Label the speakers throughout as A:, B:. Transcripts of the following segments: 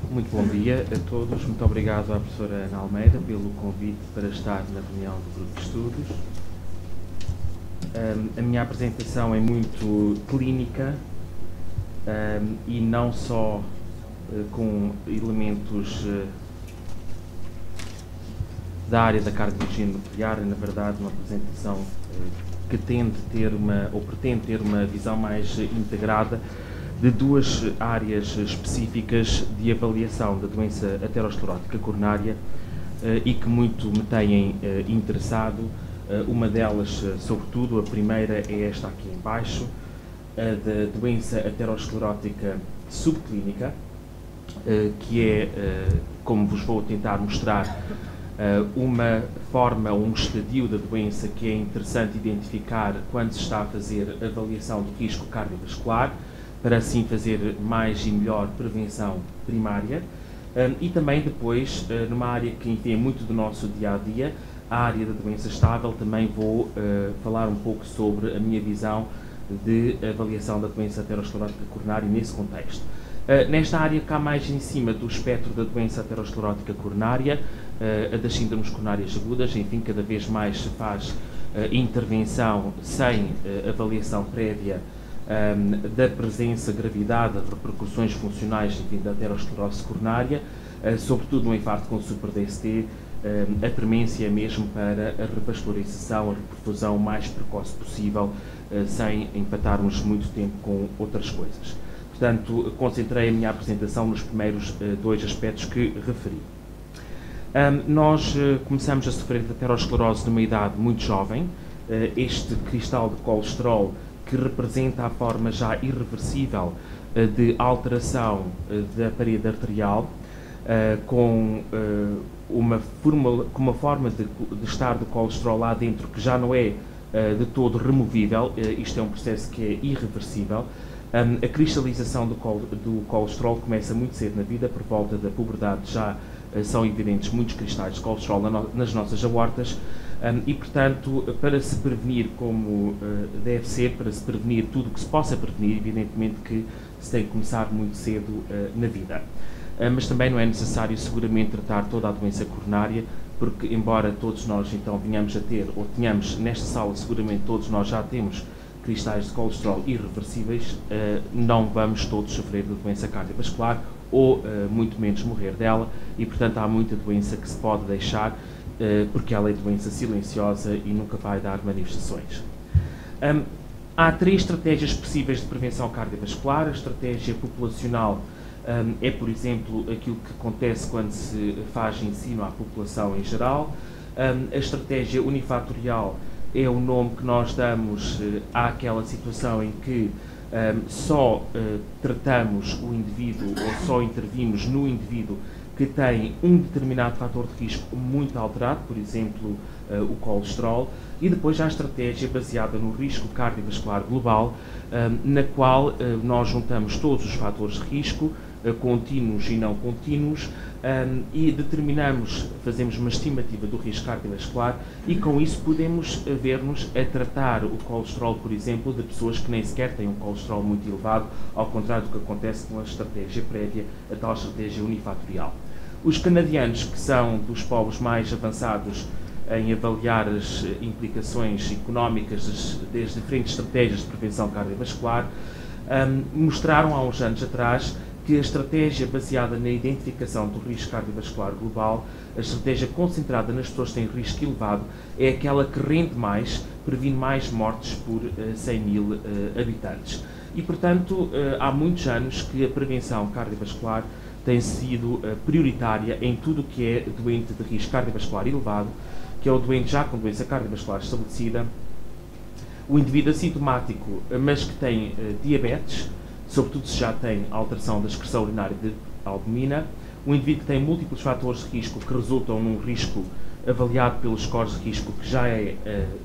A: Muito bom dia a todos. Muito obrigado à professora Ana Almeida pelo convite para estar na reunião do grupo de estudos. A minha apresentação é muito clínica e não só com elementos da área da cardiologia nuclear, é na verdade uma apresentação que tende ter ou pretende ter uma visão mais integrada de duas áreas específicas de avaliação da doença aterosclerótica coronária e que muito me têm interessado. Uma delas, sobretudo, a primeira é esta aqui em baixo, a da doença aterosclerótica subclínica, que é, como vos vou tentar mostrar, uma forma, um estadio da doença que é interessante identificar quando se está a fazer avaliação do risco cardiovascular, para assim fazer mais e melhor prevenção primária, e também depois, numa área que enfim, é muito do nosso dia-a-dia, a área da doença estável, também vou falar um pouco sobre a minha visão de avaliação da doença aterosclerótica coronária nesse contexto. Nesta área cá mais em cima do espectro da doença aterosclerótica coronária, a das síndromes coronárias agudas, enfim, cada vez mais se faz intervenção sem avaliação prévia da presença, gravidade, repercussões funcionais enfim, da aterosclerose coronária, sobretudo no infarto com super-DST, a premência é mesmo para a revascularização, a reperfusão mais precoce possível, sem empatarmos muito tempo com outras coisas. Portanto, concentrei a minha apresentação nos primeiros dois aspectos que referi. Nós começamos a sofrer de aterosclerose numa idade muito jovem. Este cristal de colesterol que representa a forma já irreversível de alteração da parede arterial, com uma forma de estar do colesterol lá dentro que já não é de todo removível. Isto é um processo que é irreversível. A cristalização do colesterol começa muito cedo na vida, por volta da puberdade já são evidentes muitos cristais de colesterol nas nossas aortas. E, portanto, para se prevenir como deve ser, para se prevenir tudo o que se possa prevenir, evidentemente que se tem que começar muito cedo na vida. Mas também não é necessário, seguramente, tratar toda a doença coronária, porque, embora todos nós, então, venhamos a ter, ou tenhamos nesta sala, seguramente todos nós já temos cristais de colesterol irreversíveis, não vamos todos sofrer de doença cardiovascular, ou muito menos morrer dela, e, portanto, há muita doença que se pode deixar, porque ela é doença silenciosa e nunca vai dar manifestações. Há três estratégias possíveis de prevenção cardiovascular. A estratégia populacional é, por exemplo, aquilo que acontece quando se faz ensino à população em geral. A estratégia unifatorial é o nome que nós damos àquela situação em que só tratamos o indivíduo ou só intervimos no indivíduo que tem um determinado fator de risco muito alterado, por exemplo, o colesterol, e depois há a estratégia baseada no risco cardiovascular global, na qual nós juntamos todos os fatores de risco, contínuos e não contínuos, e fazemos uma estimativa do risco cardiovascular e com isso podemos ver-nos a tratar o colesterol, por exemplo, de pessoas que nem sequer têm um colesterol muito elevado, ao contrário do que acontece com a estratégia prévia, a tal estratégia unifatorial. Os canadianos, que são dos povos mais avançados em avaliar as implicações económicas das diferentes estratégias de prevenção cardiovascular, mostraram há uns anos atrás que a estratégia baseada na identificação do risco cardiovascular global, a estratégia concentrada nas pessoas que têm risco elevado, é aquela que rende mais, previne mais mortes por 100 mil habitantes. E, portanto, há muitos anos que a prevenção cardiovascular tem sido prioritária em tudo o que é doente de risco cardiovascular elevado, que é o doente já com doença cardiovascular estabelecida, o indivíduo assintomático, mas que tem diabetes, sobretudo se já tem alteração da excreção urinária de albumina, o indivíduo que tem múltiplos fatores de risco que resultam num risco avaliado pelos scores de risco que já é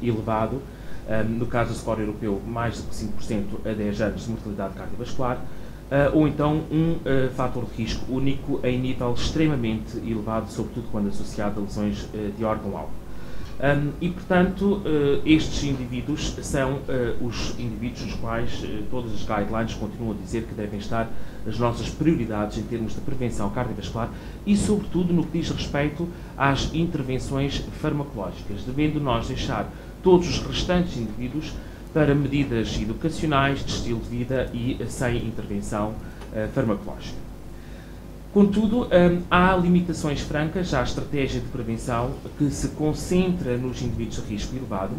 A: elevado, no caso do score europeu, mais de 5% a 10 anos de mortalidade cardiovascular, ou então um fator de risco único em nível extremamente elevado, sobretudo quando associado a lesões de órgão-alvo. E, portanto, estes indivíduos são os indivíduos dos quais todas as guidelines continuam a dizer que devem estar as nossas prioridades em termos de prevenção cardiovascular e, sobretudo, no que diz respeito às intervenções farmacológicas, devendo nós deixar todos os restantes indivíduos para medidas educacionais, de estilo de vida e sem intervenção farmacológica. Contudo, há limitações francas à estratégia de prevenção que se concentra nos indivíduos de risco elevado.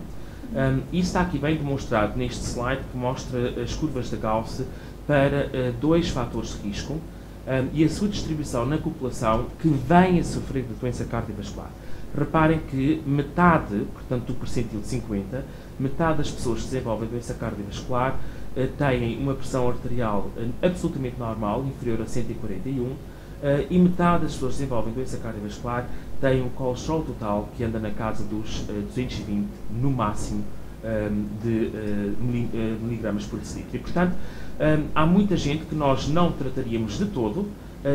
A: Isso está aqui bem demonstrado neste slide que mostra as curvas de Gauss para dois fatores de risco e a sua distribuição na população que vem a sofrer de doença cardiovascular. Reparem que metade, portanto do percentil de 50, metade das pessoas que desenvolvem doença cardiovascular têm uma pressão arterial absolutamente normal, inferior a 141, e metade das pessoas que desenvolvem doença cardiovascular têm um colesterol total que anda na casa dos 220, no máximo, de miligramas por decilitro. E, portanto, há muita gente que nós não trataríamos de todo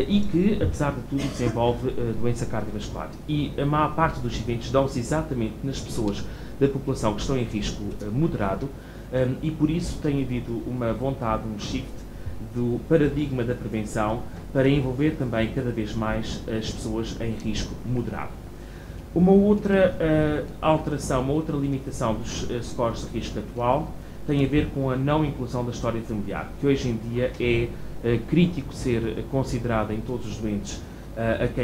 A: e que, apesar de tudo, desenvolve doença cardiovascular. E a maior parte dos eventos dão-se exatamente nas pessoas da população que estão em risco moderado e, por isso, tem havido uma vontade, um shift do paradigma da prevenção para envolver também cada vez mais as pessoas em risco moderado. Uma outra alteração, uma outra limitação dos scores de risco atual tem a ver com a não inclusão da história familiar, que hoje em dia é crítico ser considerada em todos os doentes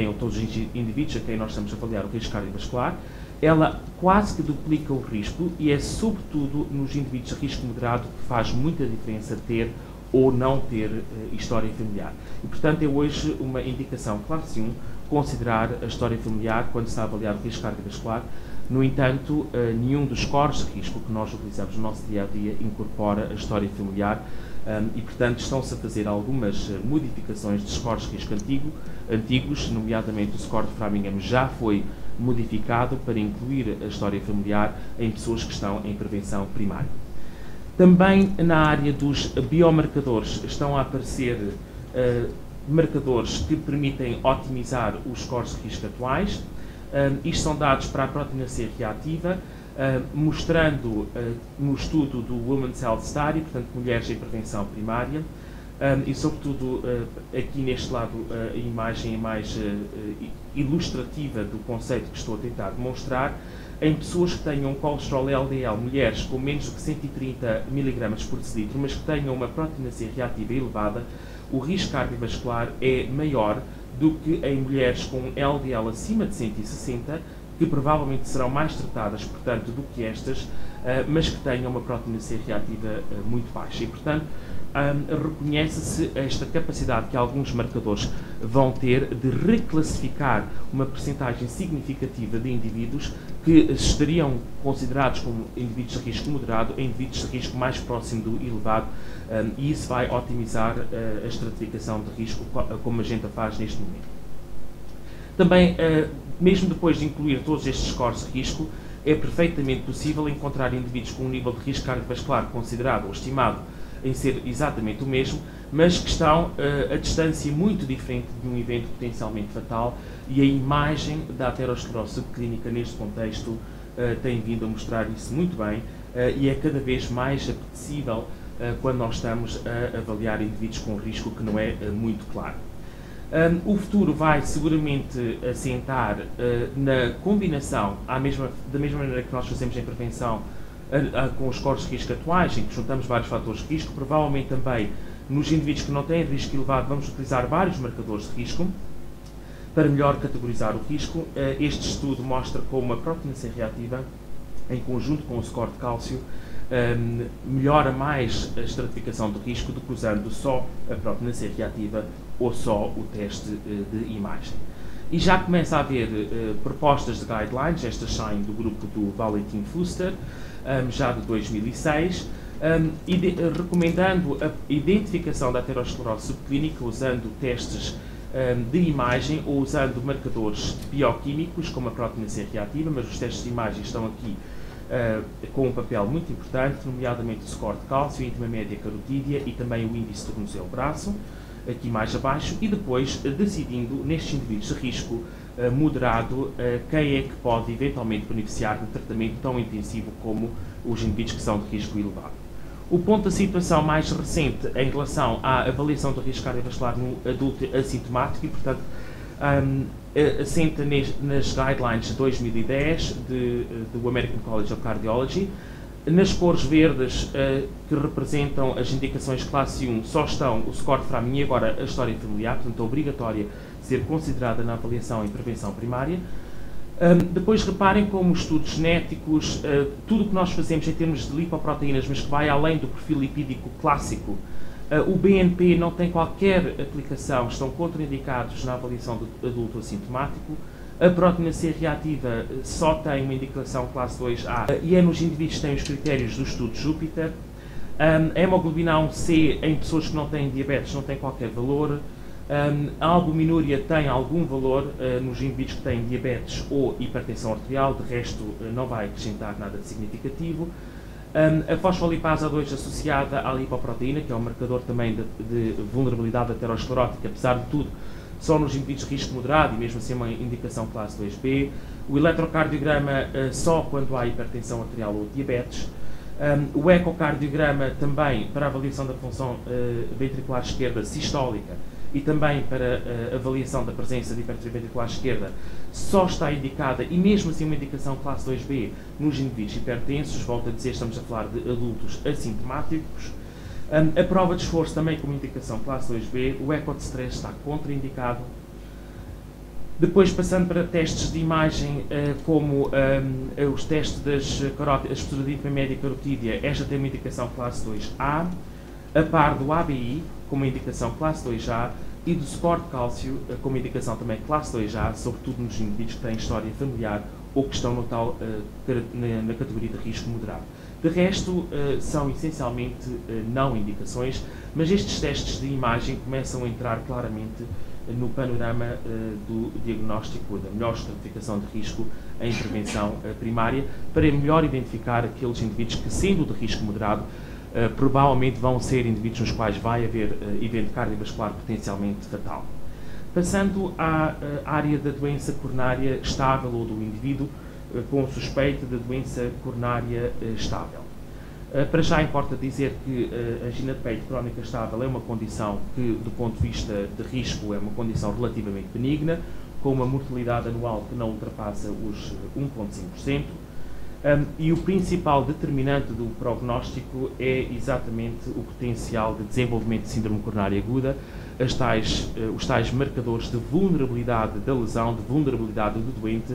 A: ou todos os indivíduos a quem nós estamos a avaliar o risco cardiovascular. Ela quase que duplica o risco e é sobretudo nos indivíduos de risco moderado que faz muita diferença ter ou não ter história familiar. E, portanto, é hoje uma indicação, claro sim, considerar a história familiar quando se está a avaliar o risco cardiovascular. No entanto, nenhum dos scores de risco que nós utilizamos no nosso dia-a-dia incorpora a história familiar e, portanto, estão-se a fazer algumas modificações de scores de risco antigos, nomeadamente o score de Framingham já foi modificado para incluir a história familiar em pessoas que estão em prevenção primária. Também na área dos biomarcadores estão a aparecer marcadores que permitem otimizar os scores de risco atuais. Isto são dados para a proteína C reativa, mostrando no estudo do Women's Health Study, portanto, mulheres em prevenção primária, e sobretudo aqui neste lado a imagem é mais ilustrativa do conceito que estou a tentar demonstrar, em pessoas que tenham um colesterol LDL, mulheres com menos do que 130 mg por decilitro, mas que tenham uma proteína C reativa elevada, o risco cardiovascular é maior do que em mulheres com LDL acima de 160, que provavelmente serão mais tratadas, portanto, do que estas, mas que tenham uma proteína C reativa muito baixa. E, portanto, reconhece-se esta capacidade que alguns marcadores vão ter de reclassificar uma percentagem significativa de indivíduos que estariam considerados como indivíduos de risco moderado em indivíduos de risco mais próximo do elevado, e isso vai otimizar a estratificação de risco como a gente a faz neste momento. Também, mesmo depois de incluir todos estes scores de risco, é perfeitamente possível encontrar indivíduos com um nível de risco cardiovascular considerado ou estimado em ser exatamente o mesmo, mas que estão a distância muito diferente de um evento potencialmente fatal, e a imagem da aterosclerose subclínica neste contexto tem vindo a mostrar isso muito bem e é cada vez mais apetecível quando nós estamos a avaliar indivíduos com risco que não é muito claro. O futuro vai seguramente assentar na combinação, da mesma maneira que nós fazemos em prevenção com os scores de risco atuais, em que juntamos vários fatores de risco, provavelmente também nos indivíduos que não têm risco elevado vamos utilizar vários marcadores de risco para melhor categorizar o risco. Este estudo mostra como a proteína C reativa, em conjunto com o score de cálcio, melhora mais a estratificação de risco do que usando só a proteína C reativa ou só o teste de imagem. E já começa a haver propostas de guidelines, estas saem do grupo do Valentin Fuster, já de 2006, recomendando a identificação da aterosclerose subclínica usando testes de imagem ou usando marcadores bioquímicos, como a proteína C reativa, mas os testes de imagem estão aqui com um papel muito importante, nomeadamente o score de cálcio, a íntima média carotídea e também o índice tornozelo-braço, aqui mais abaixo, e depois decidindo, nestes indivíduos de risco, moderado, quem é que pode eventualmente beneficiar de tratamento tão intensivo como os indivíduos que são de risco elevado. O ponto da situação mais recente em relação à avaliação do risco cardiovascular no adulto assintomático e, portanto, assenta nas guidelines de 2010 do American College of Cardiology. Nas cores verdes, que representam as indicações classe 1, só estão o score de Framingham e agora a história familiar, portanto, é obrigatória ser considerada na avaliação e prevenção primária. Depois reparem como os estudos genéticos, tudo o que nós fazemos em termos de lipoproteínas, mas que vai além do perfil lipídico clássico, o BNP não tem qualquer aplicação, estão contraindicados na avaliação do adulto assintomático. A proteína C reativa só tem uma indicação classe 2A e é nos indivíduos que têm os critérios do estudo Júpiter. A hemoglobina A1C em pessoas que não têm diabetes não tem qualquer valor. A albuminúria tem algum valor nos indivíduos que têm diabetes ou hipertensão arterial, de resto não vai acrescentar nada de significativo. A fosfolipase A2 associada à lipoproteína, que é um marcador também de vulnerabilidade aterosclerótica, apesar de tudo, só nos indivíduos de risco moderado e mesmo assim uma indicação classe 2B. O eletrocardiograma só quando há hipertensão arterial ou diabetes. O ecocardiograma também para avaliação da função ventricular esquerda sistólica e também para avaliação da presença de hipertrofia ventricular esquerda só está indicada, e mesmo assim uma indicação classe 2B, nos indivíduos hipertensos. Volto a dizer, estamos a falar de adultos assintomáticos. A prova de esforço também como indicação classe 2B, o eco de stress está contraindicado. Depois, passando para testes de imagem, como os testes das carótidas, a estrutura de inframédia carotídea, esta tem uma indicação classe 2A, a par do ABI, com uma indicação classe 2A, e do score de cálcio, com uma indicação também classe 2A, sobretudo nos indivíduos que têm história familiar ou que estão no tal, na categoria de risco moderado. De resto, são essencialmente não indicações, mas estes testes de imagem começam a entrar claramente no panorama do diagnóstico, da melhor estratificação de risco em prevenção primária, para melhor identificar aqueles indivíduos que, sendo de risco moderado, provavelmente vão ser indivíduos nos quais vai haver evento cardiovascular potencialmente fatal. Passando à área da doença coronária estável ou do indivíduo com suspeita de doença coronária estável. Para já importa dizer que a angina de peito crónica estável é uma condição que, do ponto de vista de risco, é uma condição relativamente benigna, com uma mortalidade anual que não ultrapassa os 1,5%. E o principal determinante do prognóstico é exatamente o potencial de desenvolvimento de síndrome coronária aguda, os tais marcadores de vulnerabilidade da lesão, de vulnerabilidade do doente,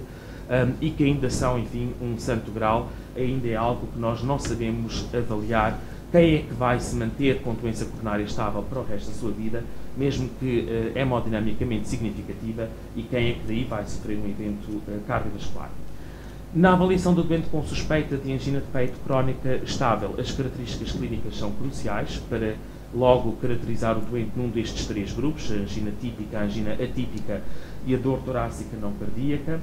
A: e que ainda são, enfim, um santo grau, ainda é algo que nós não sabemos avaliar. Quem é que vai se manter com doença coronária estável para o resto da sua vida, mesmo que hemodinamicamente significativa, e quem é que daí vai sofrer um evento cardiovascular. Na avaliação do doente com suspeita de angina de peito crónica estável, as características clínicas são cruciais para logo caracterizar o doente num destes três grupos, a angina típica, a angina atípica e a dor torácica não cardíaca.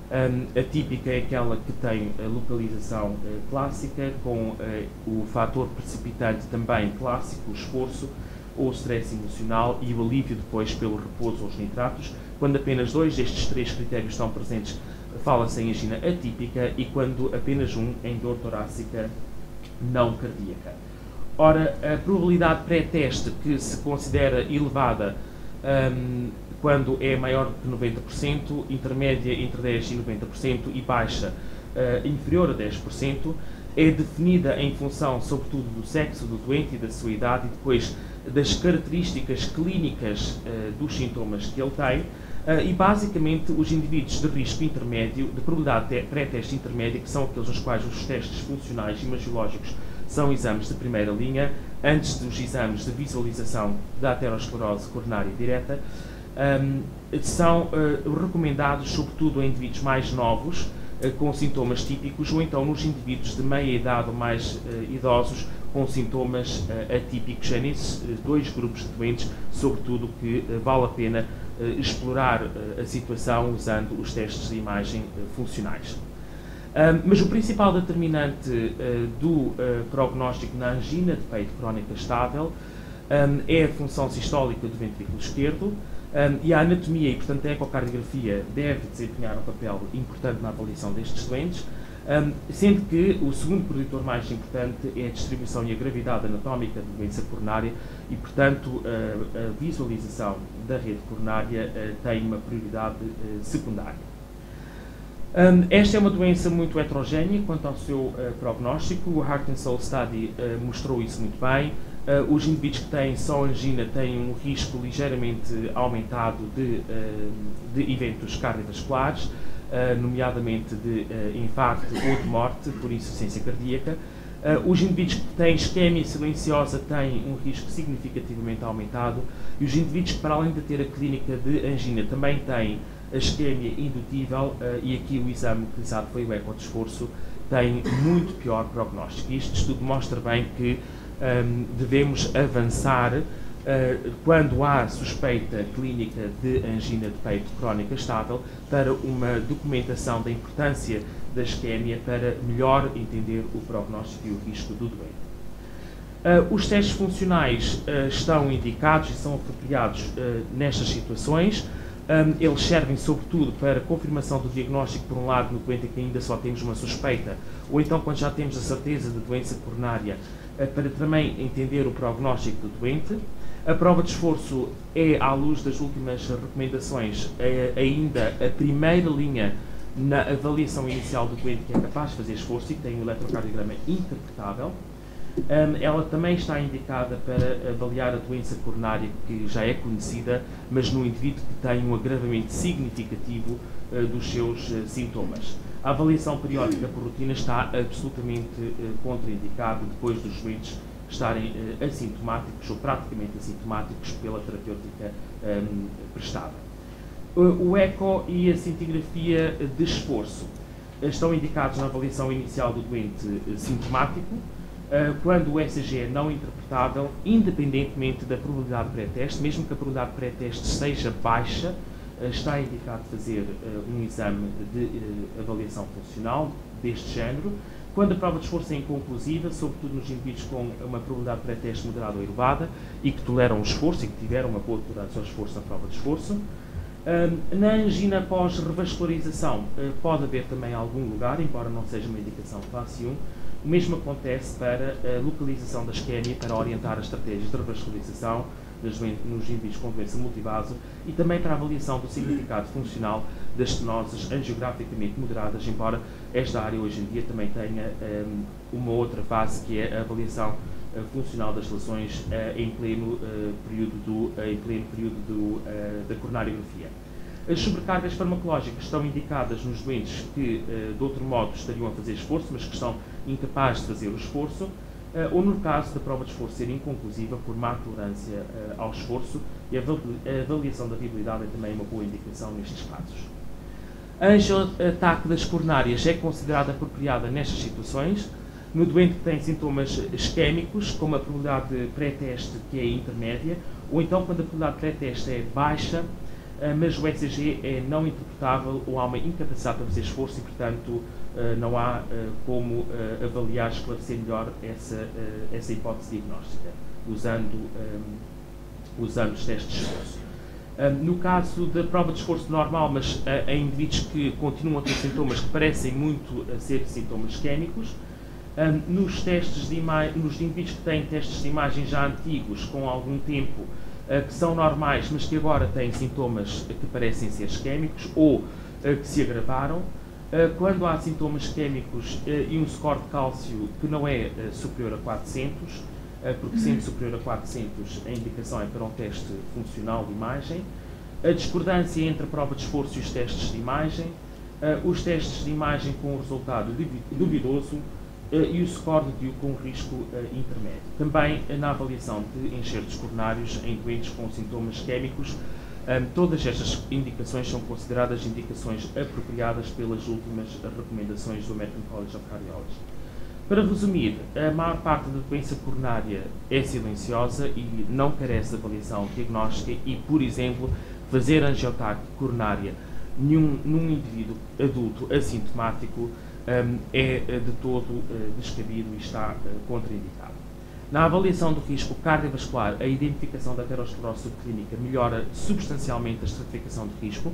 A: A típica é aquela que tem a localização clássica, com o fator precipitante também clássico, o esforço ou o stress emocional e o alívio depois pelo repouso ou os nitratos. Quando apenas dois destes três critérios estão presentes, fala-se em angina atípica, e quando apenas um, em dor torácica não cardíaca. Ora, a probabilidade pré-teste que se considera elevada quando é maior que 90%, intermédia entre 10% e 90% e baixa inferior a 10%, é definida em função, sobretudo, do sexo do doente e da sua idade, e depois das características clínicas dos sintomas que ele tem, e basicamente os indivíduos de risco intermédio, de probabilidade pré-teste intermédia, que são aqueles nos quais os testes funcionais e imagiológicos são exames de primeira linha, antes dos exames de visualização da aterosclerose coronária direta, são recomendados sobretudo em indivíduos mais novos, com sintomas típicos, ou então nos indivíduos de meia idade ou mais idosos com sintomas atípicos. É nesses dois grupos de doentes, sobretudo, que vale a pena explorar a situação usando os testes de imagem funcionais. Mas o principal determinante do prognóstico na angina de peito crónica estável é a função sistólica do ventrículo esquerdo, E a anatomia e, portanto, a ecocardiografia deve desempenhar um papel importante na avaliação destes doentes, sendo que o segundo preditor mais importante é a distribuição e a gravidade anatómica da doença coronária e, portanto, a visualização da rede coronária tem uma prioridade secundária. Esta é uma doença muito heterogénea quanto ao seu prognóstico. O Heart and Soul Study mostrou isso muito bem. Os indivíduos que têm só angina têm um risco ligeiramente aumentado de eventos cardiovasculares, nomeadamente de infarto ou de morte por insuficiência cardíaca. Os indivíduos que têm isquemia silenciosa têm um risco significativamente aumentado e os indivíduos que, para além de ter a clínica de angina, também têm a isquemia indutível, e aqui o exame utilizado foi o eco de esforço, tem muito pior prognóstico. Este estudo mostra bem que devemos avançar quando há suspeita clínica de angina de peito crónica estável para uma documentação da importância da isquemia para melhor entender o prognóstico e o risco do doente. Os testes funcionais estão indicados e são apropriados nestas situações. Eles servem sobretudo para confirmação do diagnóstico, por um lado, no doente em que ainda só temos uma suspeita, ou então quando já temos a certeza de doença coronária, para também entender o prognóstico do doente. A prova de esforço é, à luz das últimas recomendações, ainda a primeira linha na avaliação inicial do doente que é capaz de fazer esforço e que tem um eletrocardiograma interpretável. Ela também está indicada para avaliar a doença coronária que já é conhecida, mas no indivíduo que tem um agravamento significativo dos seus sintomas. A avaliação periódica por rotina está absolutamente contraindicada depois dos doentes estarem assintomáticos ou praticamente assintomáticos pela terapêutica prestada. O eco e a cintigrafia de esforço estão indicados na avaliação inicial do doente sintomático, quando o ECG é não interpretável, independentemente da probabilidade pré-teste, mesmo que a probabilidade pré-teste seja baixa, está indicado fazer um exame de avaliação funcional deste género. Quando a prova de esforço é inconclusiva, sobretudo nos indivíduos com uma probabilidade pré-teste moderada ou elevada e que toleram o esforço e que tiveram uma boa tolerância ao esforço na prova de esforço. Na angina pós-revascularização pode haver também algum lugar, embora não seja uma indicação classe 1. O mesmo acontece para a localização da isquemia, para orientar as estratégias de revascularização nos indivíduos com doença multivaso e também para a avaliação do significado funcional das estenoses angiograficamente moderadas, embora esta área hoje em dia também tenha uma outra fase, que é a avaliação funcional das lesões em pleno período da coronariografia. As sobrecargas farmacológicas estão indicadas nos doentes que, de outro modo, estariam a fazer esforço, mas que estão incapazes de fazer o esforço, ou no caso da prova de esforço ser inconclusiva por má tolerância ao esforço, e a avaliação da viabilidade é também uma boa indicação nestes casos. A angioataque das coronárias é considerada apropriada nestas situações, no doente que tem sintomas isquémicos, com uma probabilidade pré-teste que é intermédia, ou então quando a probabilidade pré-teste é baixa, mas o ECG é não interpretável ou há uma incapacidade para fazer esforço e, portanto, não há como avaliar, esclarecer melhor essa hipótese diagnóstica, usando os testes de esforço. No caso da prova de esforço normal, mas em indivíduos que continuam a ter sintomas que parecem muito ser sintomas isquémicos, nos indivíduos que têm testes de imagem já antigos, com algum tempo, que são normais, mas que agora têm sintomas que parecem ser isquémicos ou que se agravaram, quando há sintomas isquémicos e um score de cálcio que não é superior a 400, porque sendo superior a 400 a indicação é para um teste funcional de imagem, a discordância entre a prova de esforço e os testes de imagem, os testes de imagem com um resultado duvidoso, e o score de Dew com risco intermédio. Também na avaliação de enxertos coronários em doentes com sintomas isquémicos, todas estas indicações são consideradas indicações apropriadas pelas últimas recomendações do American College of Cardiology. Para resumir, a maior parte da doença coronária é silenciosa e não carece de avaliação diagnóstica e, por exemplo, fazer angioataque coronária num indivíduo adulto assintomático é de todo descabido e está contraindicado. Na avaliação do risco cardiovascular, a identificação da aterosclerose subclínica melhora substancialmente a estratificação de risco,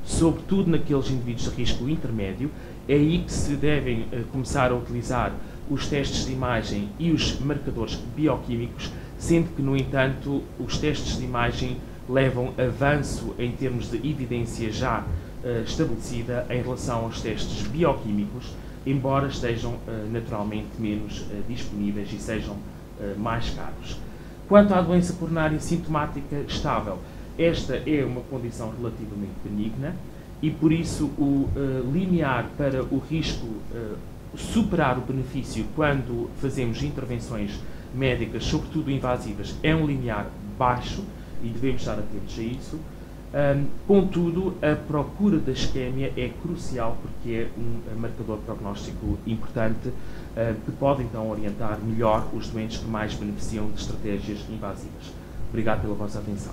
A: sobretudo naqueles indivíduos de risco intermédio. É aí que se devem começar a utilizar os testes de imagem e os marcadores bioquímicos, sendo que, no entanto, os testes de imagem levam avanço em termos de evidência já estabelecida em relação aos testes bioquímicos, embora estejam naturalmente menos disponíveis e sejam mais caros. Quanto à doença coronária sintomática estável, esta é uma condição relativamente benigna e, por isso, o limiar para o risco superar o benefício quando fazemos intervenções médicas, sobretudo invasivas, é um limiar baixo e devemos estar atentos a isso. Contudo, a procura da isquémia é crucial porque é um marcador prognóstico importante que pode então orientar melhor os doentes que mais beneficiam de estratégias invasivas. Obrigado pela vossa atenção.